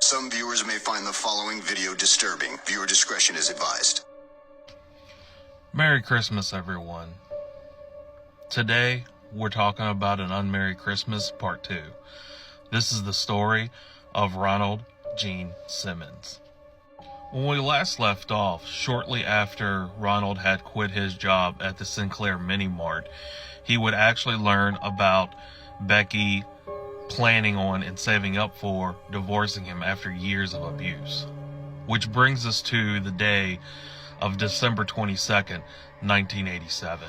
Some viewers may find the following video disturbing. Viewer discretion is advised. Merry Christmas, everyone. Today, we're talking about an Unmerry Christmas Part 2. This is the story of Ronald Gene Simmons. When we last left off, shortly after Ronald had quit his job at the Sinclair Mini Mart, he would actually learn about Becky planning on and saving up for divorcing him after years of abuse. Which brings us to the day of December 22nd, 1987.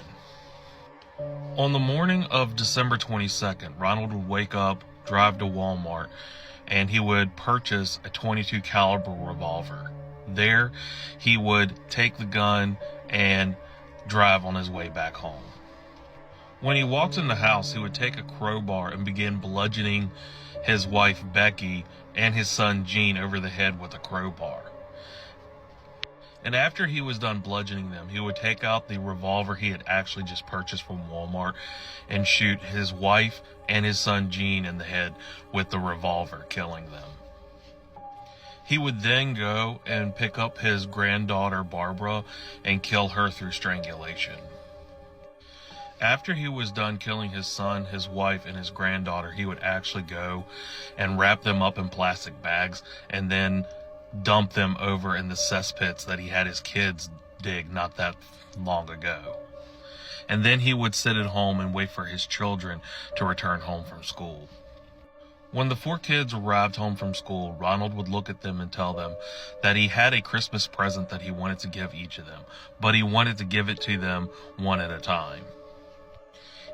On the morning of December 22nd, Ronald would wake up, drive to Walmart, and he would purchase a .22 caliber revolver. There, he would take the gun and drive on his way back home. When he walked in the house, he would take a crowbar and begin bludgeoning his wife Becky and his son Gene over the head with a crowbar. And after he was done bludgeoning them, he would take out the revolver he had actually just purchased from Walmart and shoot his wife and his son Gene in the head with the revolver, killing them. He would then go and pick up his granddaughter Barbara and kill her through strangulation. After he was done killing his son, his wife, and his granddaughter, he would actually go and wrap them up in plastic bags and then dump them over in the cesspits that he had his kids dig not that long ago. And then he would sit at home and wait for his children to return home from school. When the 4 kids arrived home from school, Ronald would look at them and tell them that he had a Christmas present that he wanted to give each of them, but he wanted to give it to them one at a time.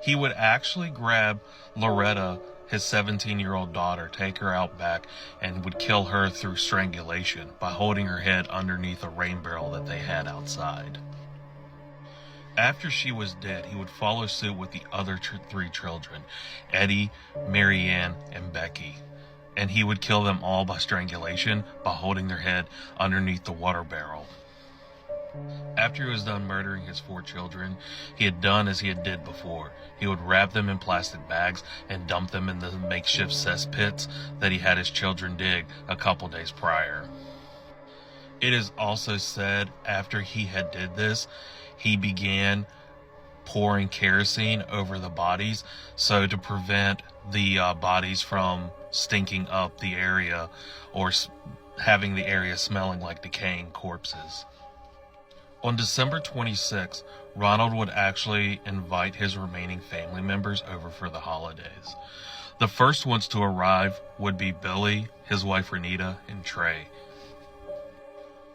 He would actually grab Loretta, his 17-year-old daughter, take her out back, and would kill her through strangulation by holding her head underneath a rain barrel that they had outside. After she was dead, he would follow suit with the other 3 children, Eddie, Marianne, and Becky, and he would kill them all by strangulation by holding their head underneath the water barrel. After he was done murdering his 4 children, he had done as he had did before. He would wrap them in plastic bags and dump them in the makeshift cesspits that he had his children dig a couple days prior. It is also said after he had did this, he began pouring kerosene over the bodies so to prevent the bodies from stinking up the area or having the area smelling like decaying corpses. On December 26th, Ronald would actually invite his remaining family members over for the holidays. The first ones to arrive would be Billy, his wife Renita, and Trey.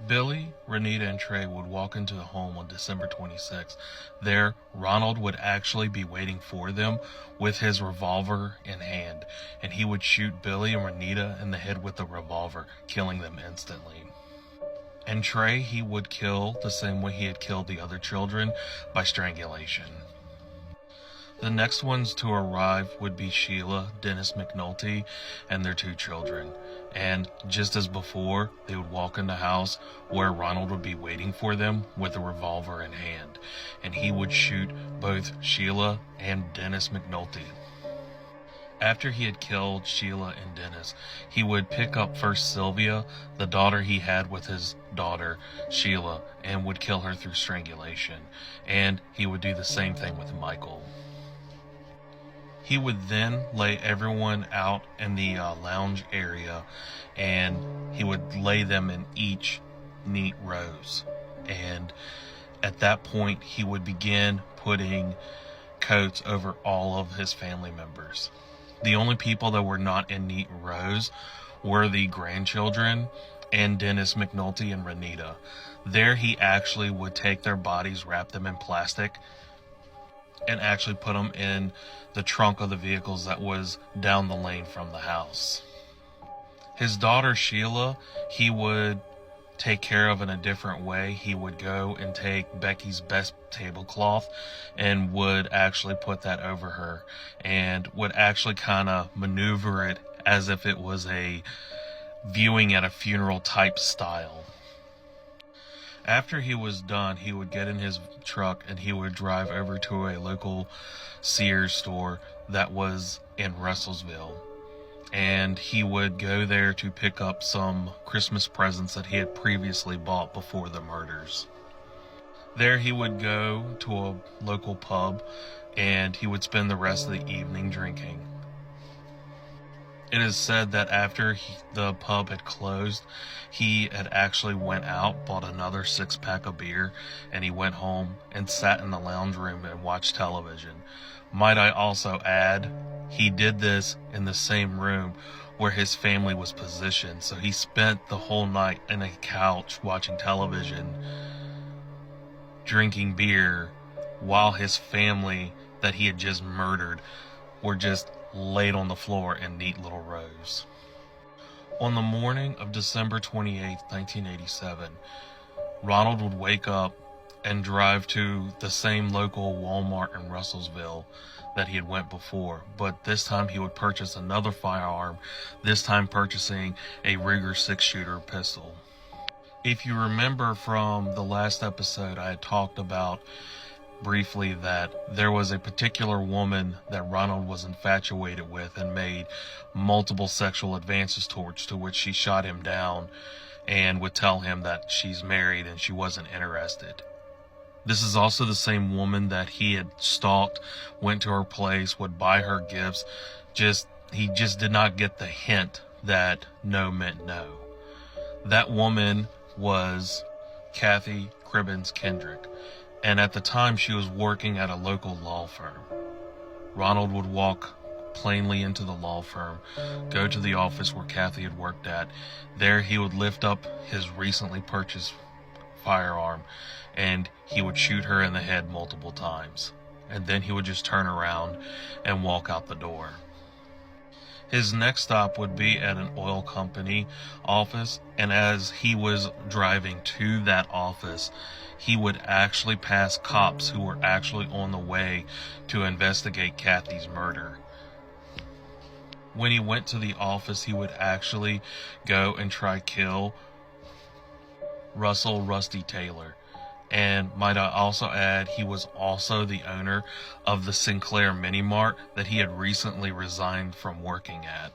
Billy, Renita, and Trey would walk into the home on December 26th. There, Ronald would actually be waiting for them with his revolver in hand, and he would shoot Billy and Renita in the head with the revolver, killing them instantly. And Trey, he would kill the same way he had killed the other children, by strangulation. The next ones to arrive would be Sheila, Dennis McNulty, and their 2 children. And just as before, they would walk in the house where Ronald would be waiting for them with a revolver in hand. And he would shoot both Sheila and Dennis McNulty. After he had killed Sheila and Dennis, he would pick up first Sylvia, the daughter he had with his daughter Sheila, and would kill her through strangulation. And he would do the same thing with Michael. He would then lay everyone out in the lounge area, and he would lay them in each neat rows. And at that point, he would begin putting coats over all of his family members. The only people that were not in neat rows were the grandchildren and Dennis McNulty and Renita. There he actually would take their bodies, wrap them in plastic, and actually put them in the trunk of the vehicles that was down the lane from the house. His daughter Sheila, he would take care of in a different way. He would go and take Becky's best tablecloth and would actually put that over her and would actually kind of maneuver it as if it was a viewing at a funeral type style. After he was done, he would get in his truck and he would drive over to a local Sears store that was in Russellsville. and he would go there to pick up some Christmas presents that he had previously bought before the murders. There he would go to a local pub, and he would spend the rest of the evening drinking. It is said that after the pub had closed, he had actually went out, bought another 6-pack of beer, and he went home and sat in the lounge room and watched television. Might I also add, he did this in the same room where his family was positioned, so he spent the whole night in a couch watching television, drinking beer, while his family that he had just murdered were just laid on the floor in neat little rows. On the morning of December 28, 1987, Ronald would wake up and drive to the same local Walmart in Russellsville that he had went before, but this time he would purchase another firearm, this time purchasing a Ruger 6-shooter pistol. If you remember from the last episode, I had talked about briefly that there was a particular woman that Ronald was infatuated with and made multiple sexual advances towards, to which she shot him down and would tell him that she's married and she wasn't interested. This is also the same woman that he had stalked, went to her place, would buy her gifts. He just did not get the hint that no meant no. That woman was Kathy Cribbins Kendrick, and at the time she was working at a local law firm. Ronald would walk plainly into the law firm, go to the office where Kathy had worked at. There he would lift up his recently purchased firearm and he would shoot her in the head multiple times. And then he would just turn around and walk out the door. His next stop would be at an oil company office, and as he was driving to that office, he would actually pass cops who were actually on the way to investigate Kathy's murder. When he went to the office, he would actually go and try kill Russell Rusty Taylor. And might I also add, he was also the owner of the Sinclair Mini Mart that he had recently resigned from working at.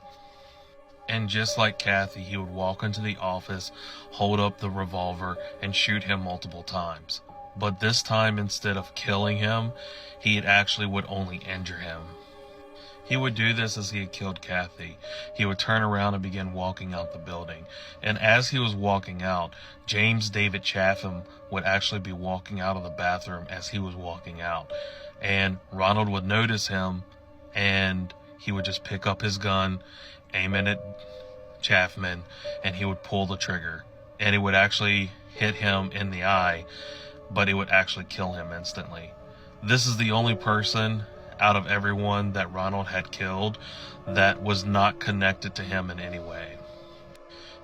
And just like Kathy, he would walk into the office, hold up the revolver, and shoot him multiple times. But this time, instead of killing him, he actually would only injure him. He would do this as he had killed Kathy. He would turn around and begin walking out the building. And as he was walking out, James David Chatham would actually be walking out of the bathroom as he was walking out. And Ronald would notice him, and he would just pick up his gun, aim it at Chatham, and he would pull the trigger. And it would actually hit him in the eye, but it would actually kill him instantly. This is the only person out of everyone that Ronald had killed that was not connected to him in any way.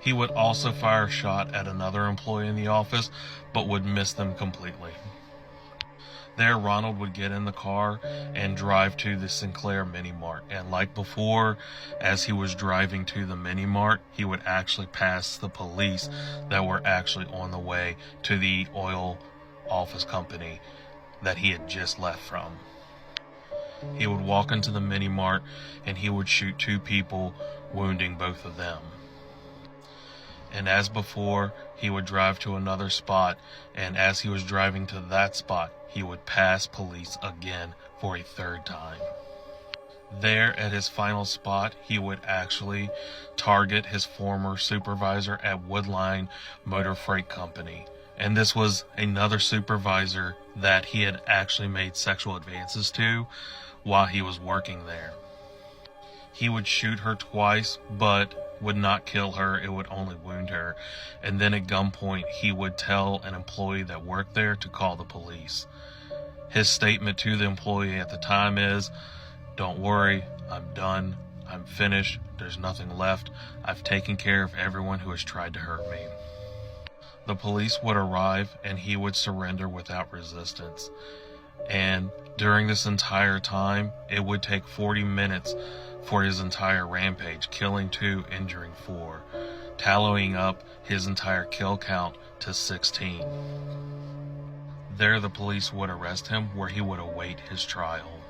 He would also fire a shot at another employee in the office, but would miss them completely. There, Ronald would get in the car and drive to the Sinclair Mini Mart. And like before, as he was driving to the Mini Mart, he would actually pass the police that were actually on the way to the oil office company that he had just left from. He would walk into the Mini Mart and he would shoot 2 people, wounding both of them. And as before, he would drive to another spot, and as he was driving to that spot, he would pass police again for a 3rd time. There, at his final spot, he would actually target his former supervisor at Woodline Motor Freight Company. And this was another supervisor that he had actually made sexual advances to while he was working there. He would shoot her twice, but would not kill her. It would only wound her. And then at gunpoint, he would tell an employee that worked there to call the police. His statement to the employee at the time is, "Don't worry, I'm done. I'm finished. There's nothing left. I've taken care of everyone who has tried to hurt me." The police would arrive and he would surrender without resistance. And during this entire time, it would take 40 minutes for his entire rampage, killing 2, injuring 4, tallying up his entire kill count to 16. There, the police would arrest him, where he would await his trial.